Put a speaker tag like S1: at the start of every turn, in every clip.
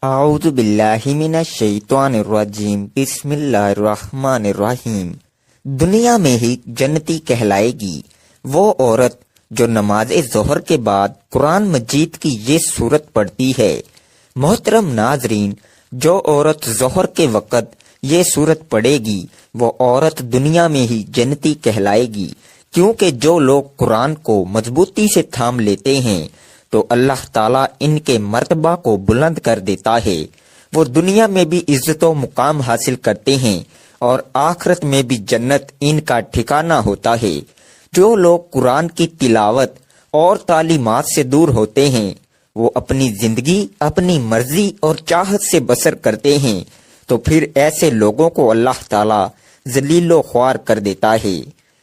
S1: اعوذ باللہ من الشیطان الرجیم بسم اللہ الرحمن الرحیم۔ دنیا میں ہی جنتی کہلائے گی وہ عورت جو نماز ظہر کے بعد قرآن مجید کی یہ سورت پڑھتی ہے۔ محترم ناظرین، جو عورت ظہر کے وقت یہ سورت پڑھے گی وہ عورت دنیا میں ہی جنتی کہلائے گی، کیونکہ جو لوگ قرآن کو مضبوطی سے تھام لیتے ہیں تو اللہ تعالیٰ ان کے مرتبہ کو بلند کر دیتا ہے۔ وہ دنیا میں بھی عزت و مقام حاصل کرتے ہیں اور آخرت میں بھی جنت ان کا ٹھکانہ ہوتا ہے۔ جو لوگ قرآن کی تلاوت اور تعلیمات سے دور ہوتے ہیں وہ اپنی زندگی اپنی مرضی اور چاہت سے بسر کرتے ہیں، تو پھر ایسے لوگوں کو اللہ تعالیٰ ذلیل و خوار کر دیتا ہے۔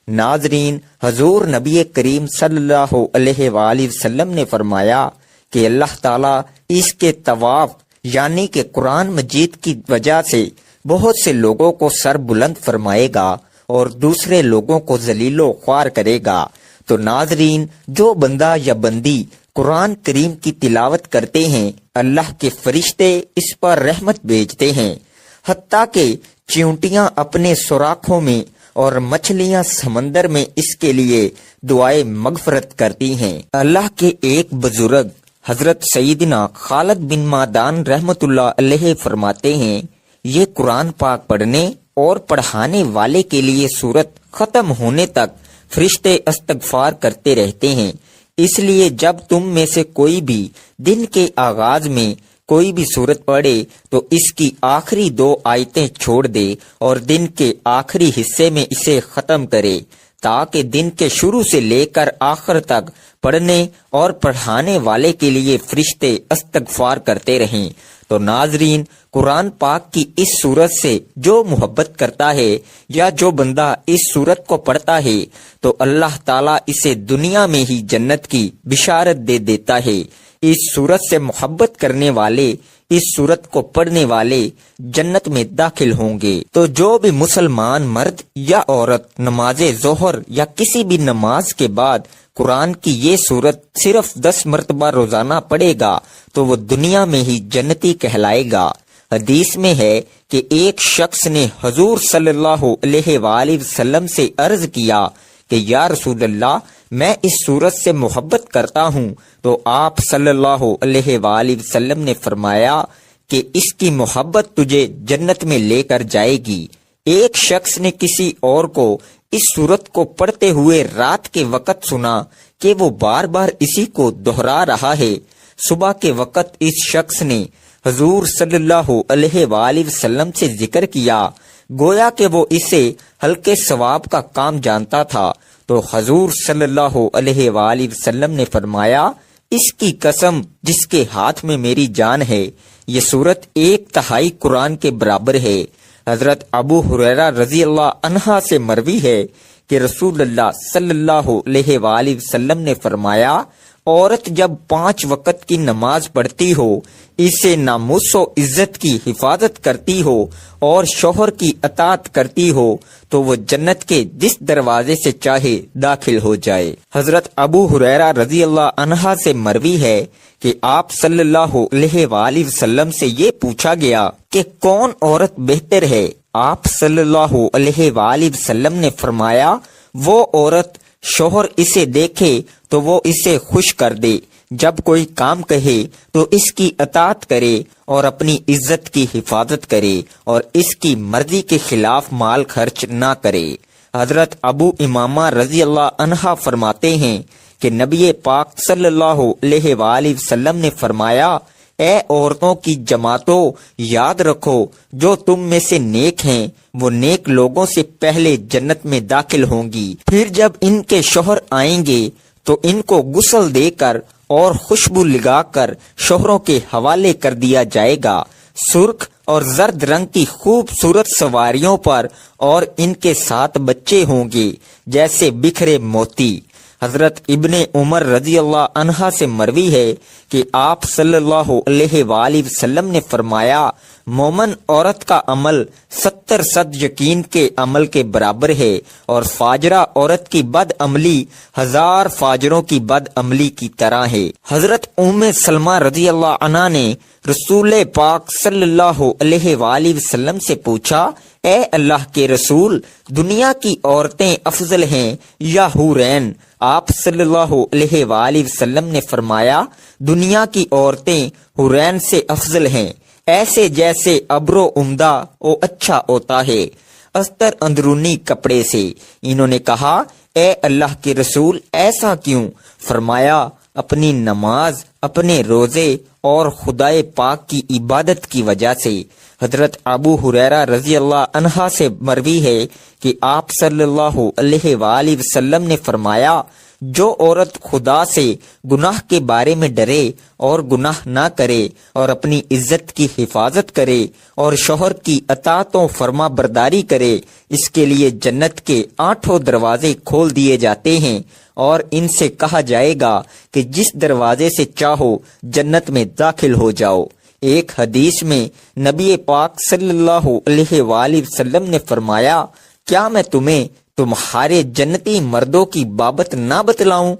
S1: ناظرین، حضور نبی کریم صلی اللہ علیہ وآلہ وسلم نے فرمایا کہ اللہ تعالیٰ اس کے طواف یعنی کہ قرآن مجید کی وجہ سے بہت سے لوگوں کو سر بلند فرمائے گا اور دوسرے لوگوں کو ذلیل و خوار کرے گا۔ تو ناظرین، جو بندہ یا بندی قرآن کریم کی تلاوت کرتے ہیں اللہ کے فرشتے اس پر رحمت بھیجتے ہیں، حتیٰ کہ چیونٹیاں اپنے سوراخوں میں اور مچھلیاں سمندر میں اس کے لیے دعائے مغفرت کرتی ہیں۔ اللہ کے ایک بزرگ حضرت سیدنا خالد بن معدان رحمت اللہ علیہ فرماتے ہیں، یہ قرآن پاک پڑھنے اور پڑھانے والے کے لیے سورت ختم ہونے تک فرشتے استغفار کرتے رہتے ہیں۔ اس لیے جب تم میں سے کوئی بھی دن کے آغاز میں کوئی بھی سورت پڑھے تو اس کی آخری 2 آیتیں چھوڑ دے اور دن کے آخری حصے میں اسے ختم کرے، تاکہ دن کے شروع سے لے کر آخر تک پڑھنے اور پڑھانے والے کے لیے فرشتے استغفار کرتے رہیں۔ تو ناظرین، قرآن پاک کی اس سورت سے جو محبت کرتا ہے یا جو بندہ اس سورت کو پڑھتا ہے تو اللہ تعالیٰ اسے دنیا میں ہی جنت کی بشارت دے دیتا ہے۔ اس سورت سے محبت کرنے والے اس سورت کو پڑھنے والے جنت میں داخل ہوں گے۔ تو جو بھی مسلمان مرد یا عورت نماز ظہر یا کسی بھی نماز کے بعد قرآن کی یہ سورت صرف 10 مرتبہ روزانہ پڑھے گا تو وہ دنیا میں ہی جنتی کہلائے گا۔ حدیث میں ہے کہ ایک شخص نے حضور صلی اللہ علیہ وآلہ وسلم سے عرض کیا کہ یا رسول اللہ، میں اس سورت سے محبت کرتا ہوں، تو آپ صلی اللہ علیہ وآلہ وسلم نے فرمایا کہ اس کی محبت تجھے جنت میں لے کر جائے گی۔ ایک شخص نے کسی اور کو اس سورت کو پڑھتے ہوئے رات کے وقت سنا کہ وہ بار بار اسی کو دہرا رہا ہے۔ صبح کے وقت اس شخص نے حضور صلی اللہ علیہ وآلہ وسلم سے ذکر کیا، گویا کہ وہ اسے ہلکے ثواب کا کام جانتا تھا۔ تو حضور صلی اللہ علیہ وآلہ وسلم نے فرمایا، اس کی قسم جس کے ہاتھ میں میری جان ہے، یہ سورت 1/3 قرآن کے برابر ہے۔ حضرت ابو ہریرہ رضی اللہ عنہ سے مروی ہے کہ رسول اللہ صلی اللہ علیہ وآلہ وسلم نے فرمایا، عورت جب 5 وقت کی نماز پڑھتی ہو، اسے ناموس و عزت کی حفاظت کرتی ہو اور شوہر کی اطاعت کرتی ہو تو وہ جنت کے جس دروازے سے چاہے داخل ہو جائے۔ حضرت ابو ہریرہ رضی اللہ عنہ سے مروی ہے کہ آپ صلی اللہ علیہ وآلہ وسلم سے یہ پوچھا گیا کہ کون عورت بہتر ہے؟ آپ صلی اللہ علیہ وآلہ وسلم نے فرمایا، وہ عورت شوہر اسے دیکھے تو وہ اسے خوش کر دے، جب کوئی کام کہے تو اس کی اطاعت کرے اور اپنی عزت کی حفاظت کرے اور اس کی مرضی کے خلاف مال خرچ نہ کرے۔ حضرت ابو امامہ رضی اللہ عنہ فرماتے ہیں کہ نبی پاک صلی اللہ علیہ وآلہ وسلم نے فرمایا، اے عورتوں کی جماعتوں، یاد رکھو جو تم میں سے نیک ہیں وہ نیک لوگوں سے پہلے جنت میں داخل ہوں گی، پھر جب ان کے شوہر آئیں گے تو ان کو غسل دے کر اور خوشبو لگا کر شوہروں کے حوالے کر دیا جائے گا، سرخ اور زرد رنگ کی خوبصورت سواریوں پر، اور ان کے 7 بچے ہوں گے جیسے بکھرے موتی۔ حضرت ابن عمر رضی اللہ عنہ سے مروی ہے کہ آپ صلی اللہ علیہ وآلہ وسلم نے فرمایا، مومن عورت کا عمل 70 70 یقین کے عمل کے برابر ہے، اور فاجرہ عورت کی بد عملی 1000 فاجروں کی بد عملی کی طرح ہے۔ حضرت ام سلمہ رضی اللہ عنہا نے رسول پاک صلی اللہ علیہ وآلہ وسلم سے پوچھا، اے اللہ کے رسول، دنیا کی عورتیں افضل ہیں یا حورین؟ آپ صلی اللہ علیہ وآلہ وسلم نے فرمایا، دنیا کی عورتیں حورین سے افضل ہیں، ایسے جیسے ابر و عمدہ او اچھا ہوتا ہے استر اندرونی کپڑے سے۔ انہوں نے کہا، اے اللہ کے رسول، ایسا کیوں؟ فرمایا، اپنی نماز، اپنے روزے اور خدائے پاک کی عبادت کی وجہ سے۔ حضرت ابو ہریرہ رضی اللہ عنہ سے مروی ہے کہ آپ صلی اللہ علیہ وآلہ وسلم نے فرمایا، جو عورت خدا سے گناہ کے بارے میں ڈرے اور گناہ نہ کرے اور اپنی عزت کی حفاظت کرے اور شوہر کی اطاعت و فرما برداری کرے، اس کے لیے جنت کے 8 دروازے کھول دیے جاتے ہیں، اور ان سے کہا جائے گا کہ جس دروازے سے چاہو جنت میں داخل ہو جاؤ۔ ایک حدیث میں نبی پاک صلی اللہ علیہ وآلہ وسلم نے فرمایا، کیا میں تمہیں تمہارے جنتی مردوں کی بابت نہ بتلاؤں؟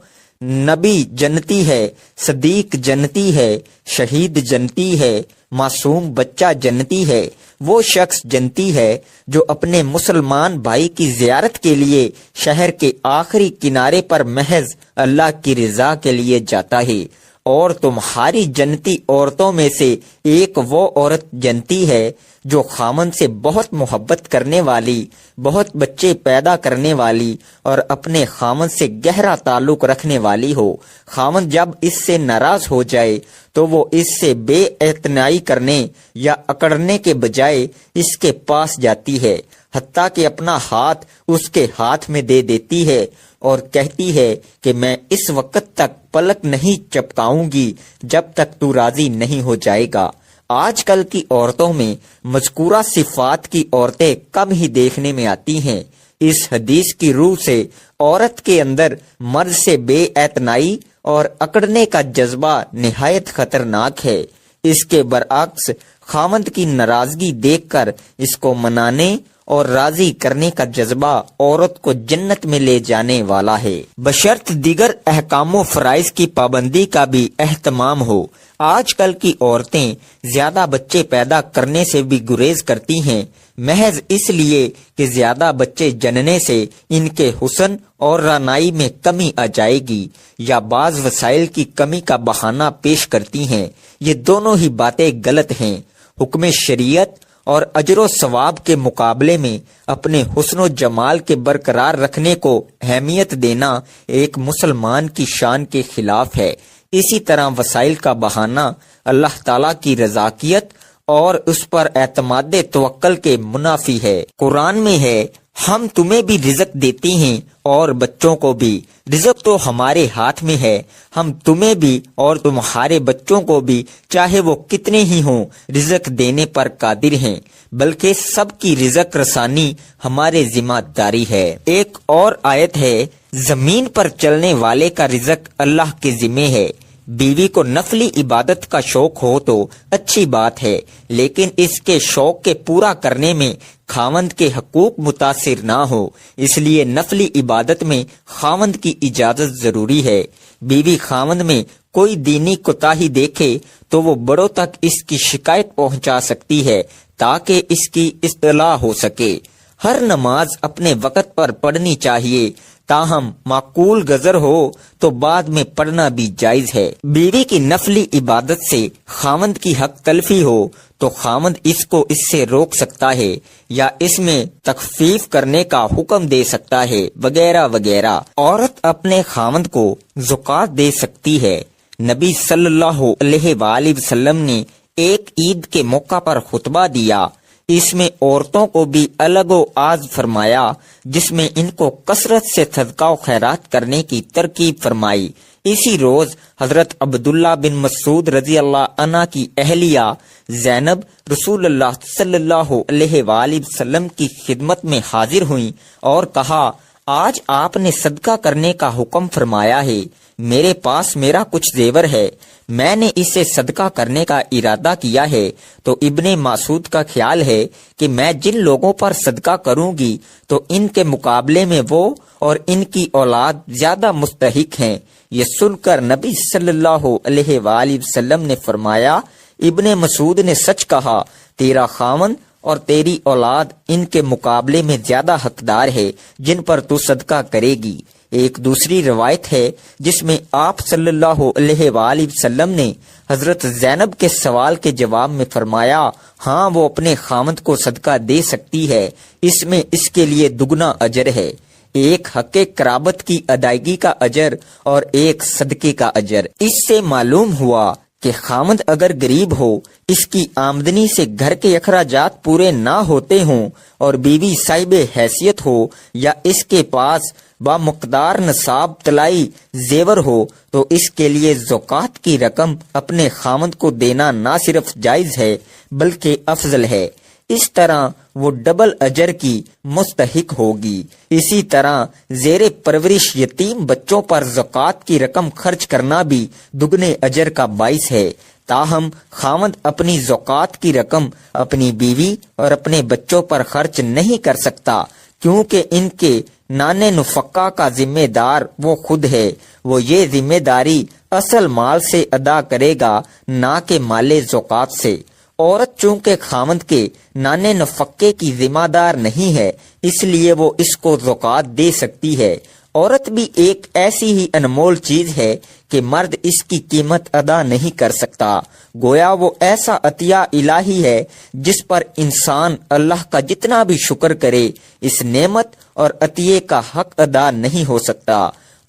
S1: نبی جنتی ہے، صدیق جنتی ہے، شہید جنتی ہے، معصوم بچہ جنتی ہے، وہ شخص جنتی ہے جو اپنے مسلمان بھائی کی زیارت کے لیے شہر کے آخری کنارے پر محض اللہ کی رضا کے لیے جاتا ہے۔ اور تمہاری جنتی عورتوں میں سے ایک وہ عورت جنتی ہے جو خامند سے بہت محبت کرنے والی، بہت بچے پیدا کرنے والی اور اپنے خامند سے گہرا تعلق رکھنے والی ہو۔ خامند جب اس سے ناراض ہو جائے تو وہ اس سے بے اعتنائی کرنے یا اکڑنے کے بجائے اس کے پاس جاتی ہے، حتیٰ کہ اپنا ہاتھ اس کے ہاتھ میں دے دیتی ہے اور کہتی ہے کہ میں اس وقت تک پلک نہیں چپکاؤں گی جب تک تو راضی نہیں ہو جائے گا۔ آج کل کی عورتوں میں مذکورہ صفات کی عورتیں کم ہی دیکھنے میں آتی ہیں۔ اس حدیث کی روح سے عورت کے اندر مرد سے بے اعتنائی اور اکڑنے کا جذبہ نہایت خطرناک ہے۔ اس کے برعکس خامند کی ناراضگی دیکھ کر اس کو منانے اور راضی کرنے کا جذبہ عورت کو جنت میں لے جانے والا ہے، بشرط دیگر احکام و فرائض کی پابندی کا بھی اہتمام ہو۔ آج کل کی عورتیں زیادہ بچے پیدا کرنے سے بھی گریز کرتی ہیں، محض اس لیے کہ زیادہ بچے جننے سے ان کے حسن اور رعنائی میں کمی آ جائے گی، یا بعض وسائل کی کمی کا بہانہ پیش کرتی ہیں۔ یہ دونوں ہی باتیں غلط ہیں۔ حکم شریعت اور اجر و ثواب کے مقابلے میں اپنے حسن و جمال کے برقرار رکھنے کو اہمیت دینا ایک مسلمان کی شان کے خلاف ہے۔ اسی طرح وسائل کا بہانہ اللہ تعالیٰ کی رضاکیت اور اس پر اعتماد توکل کے منافی ہے۔ قرآن میں ہے، ہم تمہیں بھی رزق دیتی ہیں اور بچوں کو بھی، رزق تو ہمارے ہاتھ میں ہے، ہم تمہیں بھی اور تمہارے بچوں کو بھی چاہے وہ کتنے ہی ہوں رزق دینے پر قادر ہیں، بلکہ سب کی رزق رسانی ہمارے ذمہ داری ہے۔ ایک اور آیت ہے، زمین پر چلنے والے کا رزق اللہ کے ذمہ ہے۔ بیوی کو نفلی عبادت کا شوق ہو تو اچھی بات ہے، لیکن اس کے شوق کے پورا کرنے میں خاوند کے حقوق متاثر نہ ہو، اس لیے نفلی عبادت میں خاوند کی اجازت ضروری ہے۔ بیوی خاوند میں کوئی دینی کوتاہی دیکھے تو وہ بڑوں تک اس کی شکایت پہنچا سکتی ہے تاکہ اس کی اصلاح ہو سکے۔ ہر نماز اپنے وقت پر پڑھنی چاہیے، تاہم معقول گزر ہو تو بعد میں پڑھنا بھی جائز ہے۔ بیوی کی نفلی عبادت سے خاوند کی حق تلفی ہو تو خاوند اس کو اس سے روک سکتا ہے یا اس میں تخفیف کرنے کا حکم دے سکتا ہے، وغیرہ وغیرہ۔ عورت اپنے خاوند کو زکوٰۃ دے سکتی ہے۔ نبی صلی اللہ علیہ وآلہ وسلم نے ایک عید کے موقع پر خطبہ دیا، اس میں عورتوں کو بھی الگ و آز فرمایا، جس میں ان کو کثرت سے صدقہ و خیرات کرنے کی ترغیب فرمائی۔ اسی روز حضرت عبداللہ بن مسعود رضی اللہ عنہ کی اہلیہ زینب رسول اللہ صلی اللہ علیہ وآلہ وسلم کی خدمت میں حاضر ہوئیں اور کہا، آج آپ نے صدقہ کرنے کا حکم فرمایا ہے، میرے پاس میرا کچھ زیور ہے، میں نے اسے صدقہ کرنے کا ارادہ کیا ہے، تو ابن مسعود کا خیال ہے کہ میں جن لوگوں پر صدقہ کروں گی تو ان کے مقابلے میں وہ اور ان کی اولاد زیادہ مستحق ہیں۔ یہ سن کر نبی صلی اللہ علیہ وآلہ وسلم نے فرمایا، ابن مسعود نے سچ کہا، تیرا خاوند اور تیری اولاد ان کے مقابلے میں زیادہ حقدار ہے جن پر تو صدقہ کرے گی۔ ایک دوسری روایت ہے جس میں آپ صلی اللہ علیہ وآلہ وسلم نے حضرت زینب کے سوال کے جواب میں فرمایا، ہاں وہ اپنے خاوند کو صدقہ دے سکتی ہے، اس میں اس کے لیے دگنا اجر ہے، ایک حق قرابت کی ادائیگی کا اجر اور ایک صدقے کا اجر۔ اس سے معلوم ہوا کہ خاوند اگر غریب ہو، اس کی آمدنی سے گھر کے اخراجات پورے نہ ہوتے ہوں اور بیوی صاحب حیثیت ہو یا اس کے پاس با مقدار نصاب طلائی زیور ہو، تو اس کے لیے زکوٰۃ کی رقم اپنے خاوند کو دینا نہ صرف جائز ہے بلکہ افضل ہے، اس طرح وہ ڈبل اجر کی مستحق ہوگی۔ اسی طرح زیر پرورش یتیم بچوں پر زکوٰۃ کی رقم خرچ کرنا بھی دگنے اجر کا باعث ہے، تاہم خاوند اپنی زکوٰۃ کی رقم اپنی بیوی اور اپنے بچوں پر خرچ نہیں کر سکتا، کیونکہ ان کے نانے نفقہ کا ذمہ دار وہ خود ہے، وہ یہ ذمہ داری اصل مال سے ادا کرے گا نہ کہ مال زکوٰۃ سے۔ عورت چونکہ خاوند کے نانے نفقے کی ذمہ دار نہیں ہے، اس لیے وہ اس کو زکوٰۃ دے سکتی ہے۔ عورت بھی ایک ایسی ہی انمول چیز ہے کہ مرد اس کی قیمت ادا نہیں کر سکتا، گویا وہ ایسا عطیہ الہی ہے جس پر انسان اللہ کا جتنا بھی شکر کرے اس نعمت اور عطیے کا حق ادا نہیں ہو سکتا۔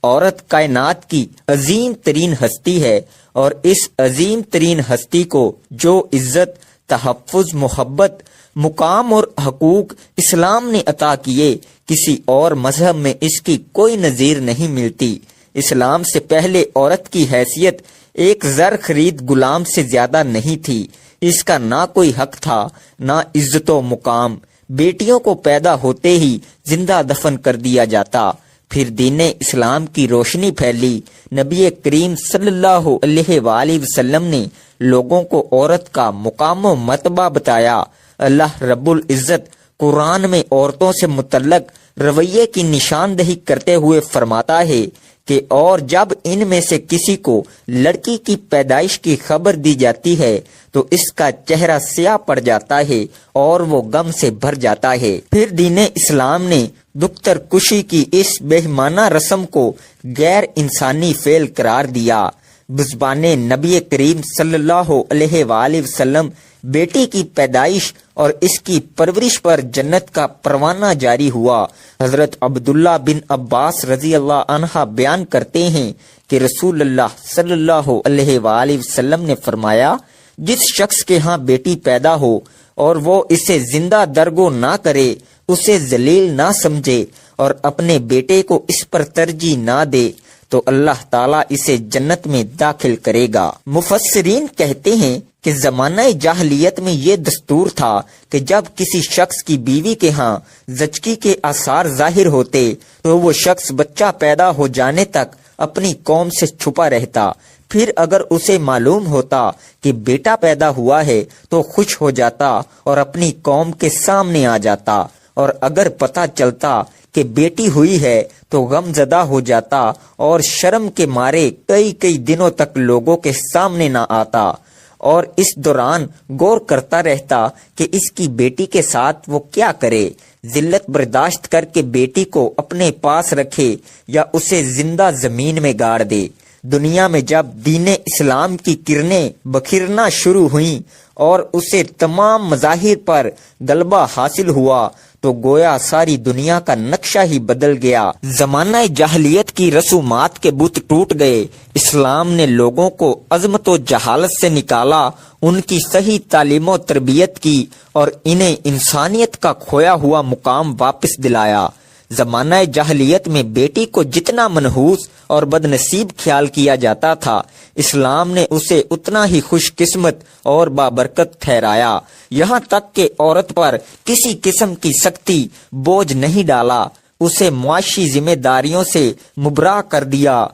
S1: عورت کائنات کی عظیم ترین ہستی ہے، اور اس عظیم ترین ہستی کو جو عزت، تحفظ، محبت، مقام اور حقوق اسلام نے عطا کیے، کسی اور مذہب میں اس کی کوئی نظیر نہیں ملتی۔ اسلام سے پہلے عورت کی حیثیت ایک زر خرید غلام سے زیادہ نہیں تھی، اس کا نہ کوئی حق تھا نہ عزت و مقام، بیٹیوں کو پیدا ہوتے ہی زندہ دفن کر دیا جاتا۔ پھر دین اسلام کی روشنی پھیلی، نبی کریم صلی اللہ علیہ وآلہ وسلم نے لوگوں کو عورت کا مقام و مرتبہ بتایا۔ اللہ رب العزت قرآن میں عورتوں سے متعلق رویے کی نشاندہی کرتے ہوئے فرماتا ہے کہ اور جب ان میں سے کسی کو لڑکی کی پیدائش کی خبر دی جاتی ہے تو اس کا چہرہ سیاہ پڑ جاتا ہے اور وہ غم سے بھر جاتا ہے۔ پھر دین اسلام نے دختر کشی کی اس بہیمانہ رسم کو غیر انسانی فعل قرار دیا۔ بزبان نبی کریم صلی اللہ علیہ وآلہ وسلم بیٹی کی پیدائش اور اس کی پرورش پر جنت کا پروانہ جاری ہوا۔ حضرت عبداللہ بن عباس رضی اللہ عنہ بیان کرتے ہیں کہ رسول اللہ صلی اللہ علیہ وآلہ وسلم نے فرمایا، جس شخص کے ہاں بیٹی پیدا ہو اور وہ اسے زندہ درگو نہ کرے، اسے ذلیل نہ سمجھے اور اپنے بیٹے کو اس پر ترجیح نہ دے، تو اللہ تعالیٰ اسے جنت میں داخل کرے گا۔ مفسرین کہتے ہیں کہ زمانہ جاہلیت میں یہ دستور تھا کہ جب کسی شخص کی بیوی کے ہاں زچگی کے آثار ظاہر ہوتے تو وہ شخص بچہ پیدا ہو جانے تک اپنی قوم سے چھپا رہتا، پھر اگر اسے معلوم ہوتا کہ بیٹا پیدا ہوا ہے تو خوش ہو جاتا اور اپنی قوم کے سامنے آ جاتا، اور اگر پتہ چلتا کہ بیٹی ہوئی ہے تو غم زدہ ہو جاتا اور شرم کے مارے کئی دنوں تک لوگوں کے سامنے نہ آتا، اور اس دوران غور کرتا رہتا کہ اس کی بیٹی کے ساتھ وہ کیا کرے، ذلت برداشت کر کے بیٹی کو اپنے پاس رکھے یا اسے زندہ زمین میں گاڑ دے۔ دنیا میں جب دین اسلام کی کرنیں بکھرنا شروع ہوئیں اور اسے تمام مظاہر پر غلبہ حاصل ہوا تو گویا ساری دنیا کا نقشہ ہی بدل گیا۔ زمانہ جاہلیت کی رسومات کے بت ٹوٹ گئے، اسلام نے لوگوں کو عظمت و جہالت سے نکالا، ان کی صحیح تعلیم و تربیت کی اور انہیں انسانیت کا کھویا ہوا مقام واپس دلایا۔ زمانہ جاہلیت میں بیٹی کو جتنا منحوس اور بد نصیب خیال کیا جاتا تھا، اسلام نے اسے اتنا ہی خوش قسمت اور بابرکت ٹھہرایا، یہاں تک کہ عورت پر کسی قسم کی سختی بوجھ نہیں ڈالا، اسے معاشی ذمہ داریوں سے مبرا کر دیا۔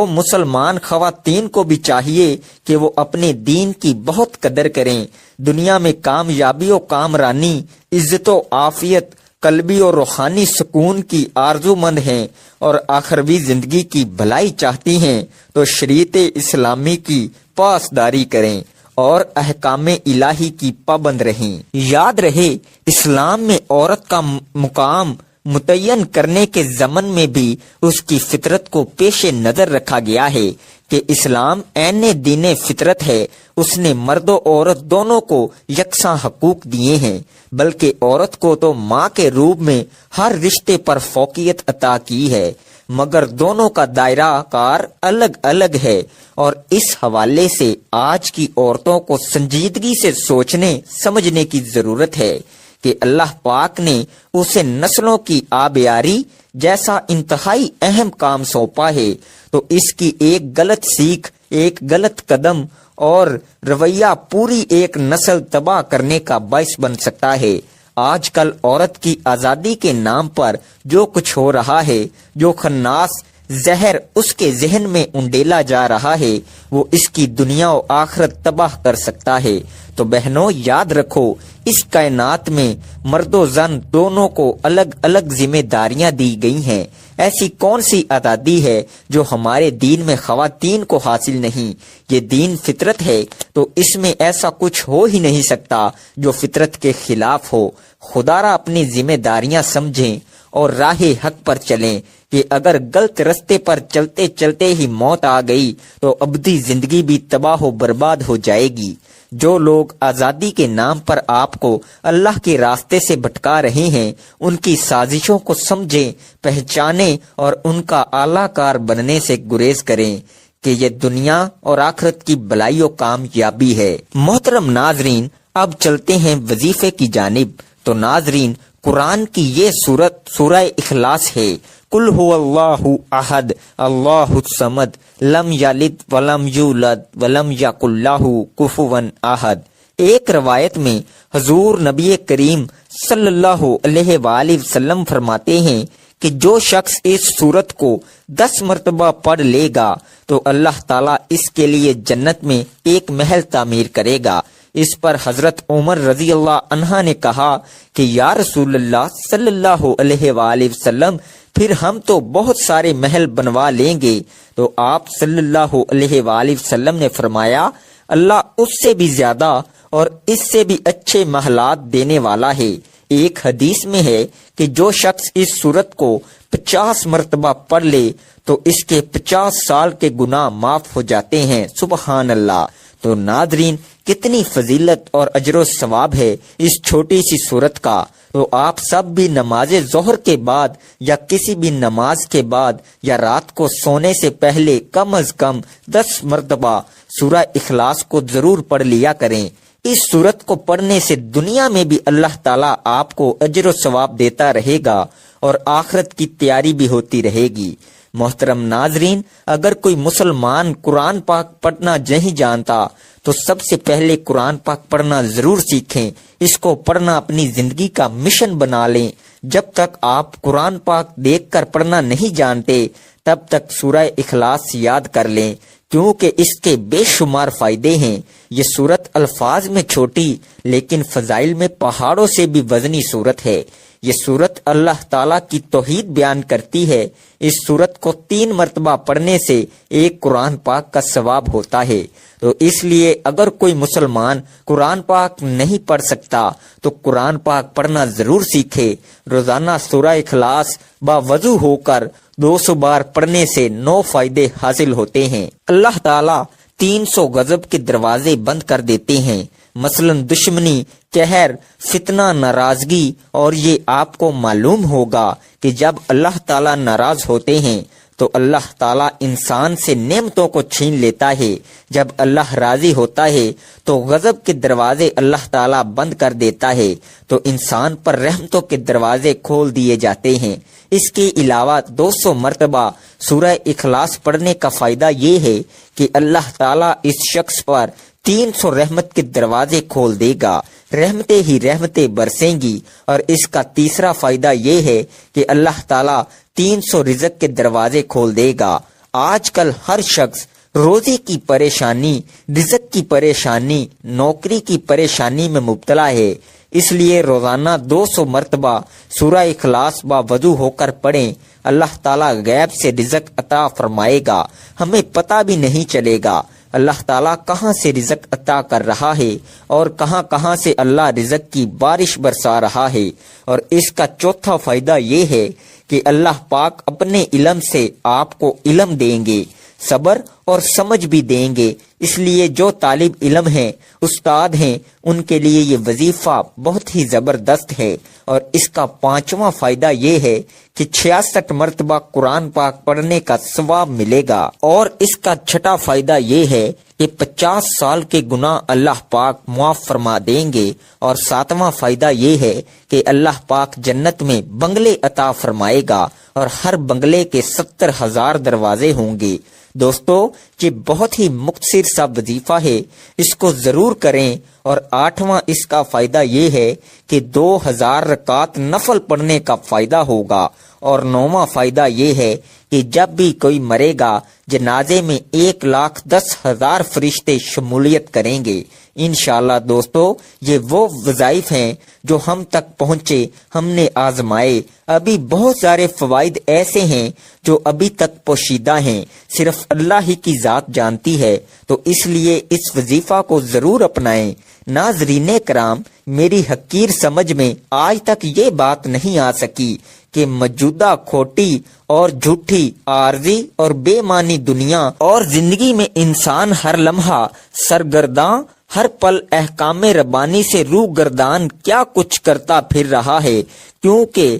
S1: مسلمان خواتین کو بھی چاہیے کہ وہ اپنے دین کی بہت قدر کریں۔ دنیا میں کامیابی و کامرانی، عزت و عافیت، قلبی اور روحانی سکون کی آرزو مند ہیں اور آخروی زندگی کی بھلائی چاہتی ہیں تو شریعت اسلامی کی پاسداری کریں اور احکام الہی کی پابند رہیں۔ یاد رہے، اسلام میں عورت کا مقام متعین کرنے کے ضمن میں بھی اس کی فطرت کو پیش نظر رکھا گیا ہے کہ اسلام عین دین فطرت ہے۔ اس نے مرد و عورت دونوں کو یکساں حقوق دیے ہیں، بلکہ عورت کو تو ماں کے روپ میں ہر رشتے پر فوقیت عطا کی ہے، مگر دونوں کا دائرہ کار الگ الگ ہے، اور اس حوالے سے آج کی عورتوں کو سنجیدگی سے سوچنے سمجھنے کی ضرورت ہے کہ اللہ پاک نے اسے نسلوں کی آبیاری جیسا انتہائی اہم کام سونپا ہے، تو اس کی ایک غلط سیکھ، ایک غلط قدم اور رویہ پوری ایک نسل تباہ کرنے کا باعث بن سکتا ہے۔ آج کل عورت کی آزادی کے نام پر جو کچھ ہو رہا ہے، جو خناس زہر اس کے ذہن میں انڈیلا جا رہا ہے، وہ اس کی دنیا و آخرت تباہ کر سکتا ہے۔ تو بہنوں، یاد رکھو، اس کائنات میں مرد و زن دونوں کو الگ الگ ذمہ داریاں دی گئی ہیں۔ ایسی کون سی آزادی ہے جو ہمارے دین میں خواتین کو حاصل نہیں؟ یہ دین فطرت ہے، تو اس میں ایسا کچھ ہو ہی نہیں سکتا جو فطرت کے خلاف ہو۔ خدا را اپنی ذمہ داریاں سمجھیں اور راہ حق پر چلیں کہ اگر غلط رستے پر چلتے چلتے ہی موت آ گئی تو ابدی زندگی بھی تباہ و برباد ہو جائے گی۔ جو لوگ آزادی کے نام پر آپ کو اللہ کے راستے سے بھٹکا رہے ہیں، ان کی سازشوں کو سمجھیں، پہچانیں اور ان کا اعلی کار بننے سے گریز کریں کہ یہ دنیا اور آخرت کی بھلائی و کامیابی ہے۔ محترم ناظرین، اب چلتے ہیں وظیفے کی جانب۔ تو ناظرین، قرآن کی یہ سورت سورہ اخلاص ہے۔ قل هو اللہ احد اللہ الصمد لم یلد ولم یولد ولم یکن لہ کفوا احد۔ ایک روایت میں حضور نبی کریم صلی اللہ علیہ وآلہ وسلم فرماتے ہیں کہ جو شخص اس سورت کو 10 مرتبہ پڑھ لے گا تو اللہ تعالیٰ اس کے لیے جنت میں ایک محل تعمیر کرے گا۔ اس پر حضرت عمر رضی اللہ عنہ نے کہا کہ یا رسول اللہ صلی اللہ علیہ وآلہ وسلم، پھر ہم تو بہت سارے محل بنوا لیں گے۔ تو آپ صلی اللہ علیہ وآلہ وسلم نے فرمایا، اللہ اس سے بھی زیادہ اور اس سے بھی اچھے محلات دینے والا ہے۔ ایک حدیث میں ہے کہ جو شخص اس سورت کو 50 مرتبہ پڑھ لے تو اس کے 50 سال کے گناہ معاف ہو جاتے ہیں۔ سبحان اللہ۔ تو ناظرین، کتنی فضیلت اور اجر و ثواب ہے اس چھوٹی سی سورت کا۔ تو آپ سب بھی نماز ظہر کے بعد یا کسی بھی نماز کے بعد یا رات کو سونے سے پہلے کم از کم 10 مرتبہ سورہ اخلاص کو ضرور پڑھ لیا کریں۔ اس سورت کو پڑھنے سے دنیا میں بھی اللہ تعالیٰ آپ کو اجر و ثواب دیتا رہے گا اور آخرت کی تیاری بھی ہوتی رہے گی۔ محترم ناظرین، اگر کوئی مسلمان قرآن پاک پڑھنا نہیں جانتا تو سب سے پہلے قرآن پاک پڑھنا ضرور سیکھیں۔ اس کو پڑھنا اپنی زندگی کا مشن بنا لیں۔ جب تک آپ قرآن پاک دیکھ کر پڑھنا نہیں جانتے تب تک سورہ اخلاص یاد کر لیں، کیونکہ اس کے بے شمار فائدے ہیں۔ یہ سورت الفاظ میں چھوٹی لیکن فضائل میں پہاڑوں سے بھی وزنی سورت ہے۔ یہ سورت اللہ تعالیٰ کی توحید بیان کرتی ہے۔ اس سورت کو 3 مرتبہ پڑھنے سے ایک قرآن پاک کا ثواب ہوتا ہے۔ تو اس لیے اگر کوئی مسلمان قرآن پاک نہیں پڑھ سکتا تو قرآن پاک پڑھنا ضرور سیکھے۔ روزانہ سورہ اخلاص باوضو ہو کر 200 بار پڑھنے سے 9 فائدے حاصل ہوتے ہیں۔ اللہ تعالیٰ 300 غضب کے دروازے بند کر دیتے ہیں، مثلا دشمنی، قہر، فتنہ، ناراضگی، اور یہ آپ کو معلوم ہوگا کہ جب اللہ تعالیٰ ناراض ہوتے ہیں تو اللہ تعالیٰ انسان سے نعمتوں کو چھین لیتا ہے۔ جب اللہ راضی ہوتا ہے تو غضب کے دروازے اللہ تعالیٰ بند کر دیتا ہے تو انسان پر رحمتوں کے دروازے کھول دیے جاتے ہیں۔ اس کے علاوہ 200 مرتبہ سورہ اخلاص پڑھنے کا فائدہ یہ ہے کہ اللہ تعالیٰ اس شخص پر 300 رحمت کے دروازے کھول دے گا۔ رحمتیں ہی رحمتیں برسیں گی۔ اور اس کا تیسرا فائدہ یہ ہے کہ اللہ تعالیٰ 300 رزق کے دروازے کھول دے گا۔ آج کل ہر شخص روزی کی پریشانی، رزق کی پریشانی، نوکری کی پریشانی میں مبتلا ہے، اس لیے روزانہ 200 مرتبہ سورہ اخلاص باوضو ہو کر پڑھیں۔ اللہ تعالیٰ غیب سے رزق عطا فرمائے گا، ہمیں پتہ بھی نہیں چلے گا اللہ تعالیٰ کہاں سے رزق عطا کر رہا ہے اور کہاں سے اللہ رزق کی بارش برسا رہا ہے۔ اور اس کا چوتھا فائدہ یہ ہے کہ اللہ پاک اپنے علم سے آپ کو علم دیں گے، صبر اور سمجھ بھی دیں گے۔ اس لیے جو طالب علم ہیں، استاد ہیں، ان کے لیے یہ وظیفہ بہت ہی زبردست ہے۔ اور اس کا پانچواں فائدہ یہ ہے کہ 66 مرتبہ قرآن پاک پڑھنے کا ثواب ملے گا۔ اور اس کا چھٹا فائدہ یہ ہے کہ 50 سال کے گناہ اللہ پاک معاف فرما دیں گے۔ اور ساتواں فائدہ یہ ہے کہ اللہ پاک جنت میں بنگلے عطا فرمائے گا اور ہر بنگلے کے 70,000 دروازے ہوں گے۔ دوستو، یہ بہت ہی مختصر سا وظیفہ ہے، اس کو ضرور کریں۔ اور 8واں اس کا فائدہ یہ ہے کہ 2000 رکعات نفل پڑھنے کا فائدہ ہوگا۔ اور 9واں فائدہ یہ ہے کہ جب بھی کوئی مرے گا، جنازے میں 1,10,000 فرشتے شمولیت کریں گے۔ انشاءاللہ دوستو، یہ وہ وظائف ہیں جو ہم تک پہنچے، ہم نے آزمائے۔ ابھی بہت سارے فوائد ایسے ہیں جو ابھی تک پوشیدہ ہیں، صرف اللہ ہی کی ذات جانتی ہے۔ تو اس لیے اس وظیفہ کو ضرور اپنائیں۔ ناظرین کرام، میری حقیر سمجھ میں آج تک یہ بات نہیں آ سکی کہ موجودہ کھوٹی اور جھوٹی، عارضی اور بے معنی دنیا اور زندگی میں انسان ہر لمحہ سرگرداں، ہر پل احکام ربانی سے روح گردان کیا کچھ کرتا پھر رہا ہے، کیونکہ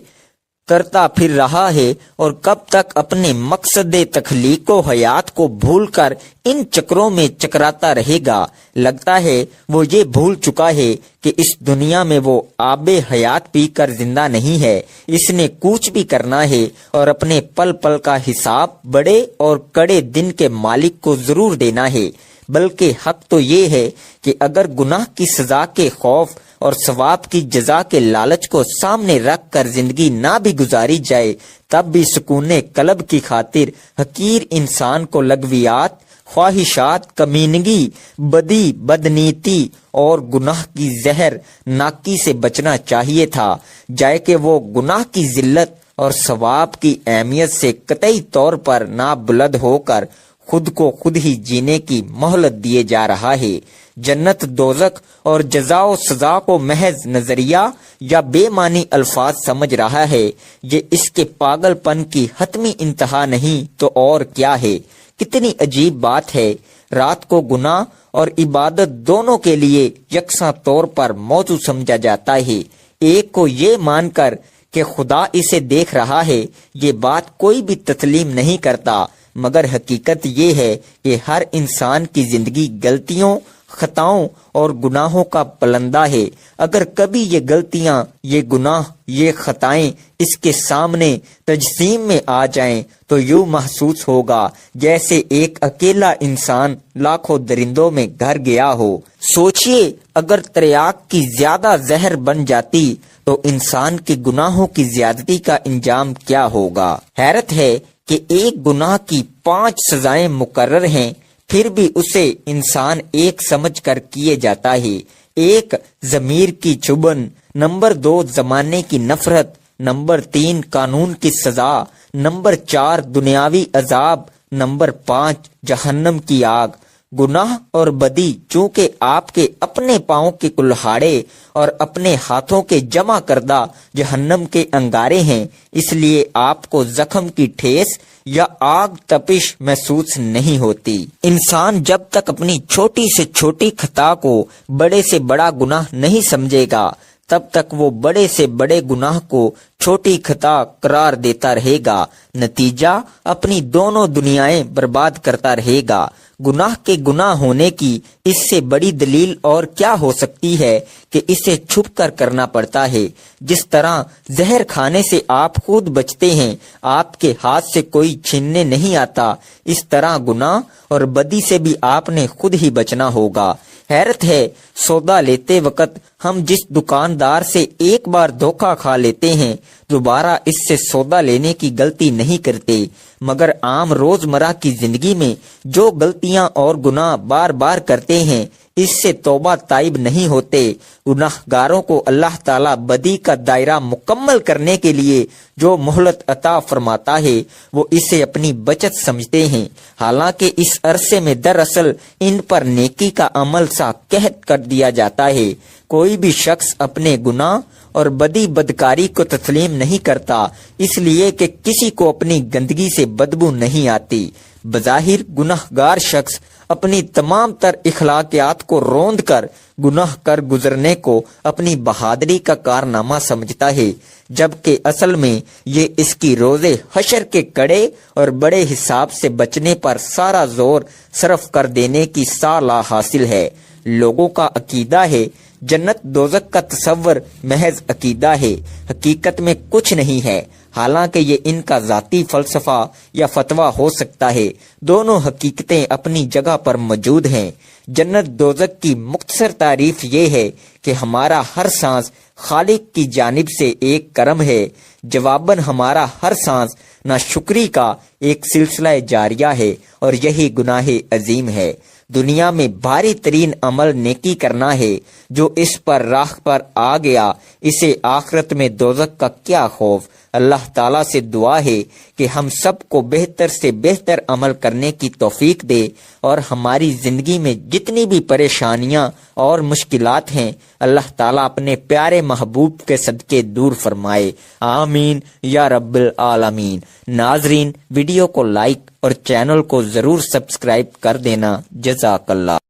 S1: کرتا پھر رہا ہے، اور کب تک اپنے مقصد تخلیق و حیات کو بھول کر ان چکروں میں چکراتا رہے گا۔ لگتا ہے وہ یہ بھول چکا ہے کہ اس دنیا میں وہ آب حیات پی کر زندہ نہیں ہے، اس نے کوچ بھی کرنا ہے اور اپنے پل پل کا حساب بڑے اور کڑے دن کے مالک کو ضرور دینا ہے۔ بلکہ حق تو یہ ہے کہ اگر گناہ کی سزا کے خوف اور ثواب کی جزا کے لالچ کو سامنے رکھ کر زندگی نہ بھی گزاری جائے، تب بھی سکون قلب کی خاطر حقیر انسان کو لغویات، خواہشات، کمینگی، بدی، بدنیتی اور گناہ کی زہر ناکی سے بچنا چاہیے تھا، جائے کہ وہ گناہ کی ذلت اور ثواب کی اہمیت سے قطعی طور پر نابلد ہو کر خود کو خود ہی جینے کی مہلت دیے جا رہا ہے۔ جنت، دوزخ اور جزا و سزا کو محض نظریہ یا بے معنی الفاظ سمجھ رہا ہے، یہ اس کے پاگل پن کی حتمی انتہا نہیں تو اور کیا ہے۔ کتنی عجیب بات ہے، رات کو گناہ اور عبادت دونوں کے لیے یکساں طور پر موضوع سمجھا جاتا ہے۔ ایک کو یہ مان کر کہ خدا اسے دیکھ رہا ہے، یہ بات کوئی بھی تسلیم نہیں کرتا، مگر حقیقت یہ ہے کہ ہر انسان کی زندگی غلطیوں، خطاؤں اور گناہوں کا پلندہ ہے۔ اگر کبھی یہ غلطیاں، یہ گناہ، یہ خطائیں اس کے سامنے تجسیم میں آ جائیں تو یوں محسوس ہوگا جیسے ایک اکیلا انسان لاکھوں درندوں میں گھر گیا ہو۔ سوچئے، اگر تریاک کی زیادہ زہر بن جاتی تو انسان کے گناہوں کی زیادتی کا انجام کیا ہوگا۔ حیرت ہے کہ ایک گناہ کی 5 سزائیں مقرر ہیں، پھر بھی اسے انسان ایک سمجھ کر کیے جاتا ہے۔ 1 ضمیر کی چبھن، نمبر 2 زمانے کی نفرت، نمبر 3 قانون کی سزا، نمبر 4 دنیاوی عذاب، نمبر 5 جہنم کی آگ۔ گناہ اور بدی چونکہ آپ کے اپنے پاؤں کے کلہاڑے اور اپنے ہاتھوں کے جمع کردہ جہنم کے انگارے ہیں، اس لیے آپ کو زخم کی ٹھیس یا آگ تپش محسوس نہیں ہوتی۔ انسان جب تک اپنی چھوٹی سے چھوٹی خطا کو بڑے سے بڑا گناہ نہیں سمجھے گا، تب تک وہ بڑے سے بڑے گناہ کو چھوٹی خطا قرار دیتا رہے گا، نتیجہ اپنی دونوں دنیایں برباد کرتا رہے گا۔ گناہ کے گناہ ہونے کی اس سے بڑی دلیل اور کیا ہو سکتی ہے کہ اسے چھپ کر کرنا پڑتا ہے۔ جس طرح زہر کھانے سے آپ خود بچتے ہیں، آپ کے ہاتھ سے کوئی چھیننے نہیں آتا، اس طرح گناہ اور بدی سے بھی آپ نے خود ہی بچنا ہوگا۔ حیرت ہے، سودا لیتے وقت ہم جس دکاندار سے ایک بار دھوکہ کھا لیتے ہیں، دوبارہ اس سے سودا لینے کی غلطی نہیں کرتے، مگر عام روزمرہ کی زندگی میں جو غلطیاں اور گناہ بار بار کرتے ہیں، اس سے توبہ تائب نہیں ہوتے۔ گناہ گاروں کو اللہ تعالیٰ بدی کا دائرہ مکمل کرنے کے لیے جو مہلت عطا فرماتا ہے، وہ اسے اپنی بچت سمجھتے ہیں، حالانکہ اس عرصے میں دراصل ان پر نیکی کا عمل سا قحط کر دیا جاتا ہے۔ کوئی بھی شخص اپنے گناہ اور بدی بدکاری کو تسلیم نہیں کرتا، اس لیے کہ کسی کو اپنی گندگی سے بدبو نہیں آتی۔ بظاہر گناہ گار شخص اپنی تمام تر اخلاقیات کو روند کر گناہ کر گزرنے کو اپنی بہادری کا کارنامہ سمجھتا ہے، جبکہ اصل میں یہ اس کی روز حشر کے کڑے اور بڑے حساب سے بچنے پر سارا زور صرف کر دینے کی صلاح حاصل ہے۔ لوگوں کا عقیدہ ہے جنت دوزخ کا تصور محض عقیدہ ہے، حقیقت میں کچھ نہیں ہے، حالانکہ یہ ان کا ذاتی فلسفہ یا فتویٰ ہو سکتا ہے۔ دونوں حقیقتیں اپنی جگہ پر موجود ہیں۔ جنت دوزخ کی مختصر تعریف یہ ہے کہ ہمارا ہر سانس خالق کی جانب سے ایک کرم ہے، جواباً ہمارا ہر سانس ناشکری کا ایک سلسلہ جاریہ ہے، اور یہی گناہ عظیم ہے۔ دنیا میں بھاری ترین عمل نیکی کرنا ہے، جو اس پر راہ پر آ گیا اسے آخرت میں دوزخ کا کیا خوف۔ اللہ تعالیٰ سے دعا ہے کہ ہم سب کو بہتر سے بہتر عمل کرنے کی توفیق دے، اور ہماری زندگی میں جتنی بھی پریشانیاں اور مشکلات ہیں، اللہ تعالیٰ اپنے پیارے محبوب کے صدقے دور فرمائے، آمین یا رب العالمین۔ ناظرین، ویڈیو کو لائک اور چینل کو ضرور سبسکرائب کر دینا۔ جزاک اللہ۔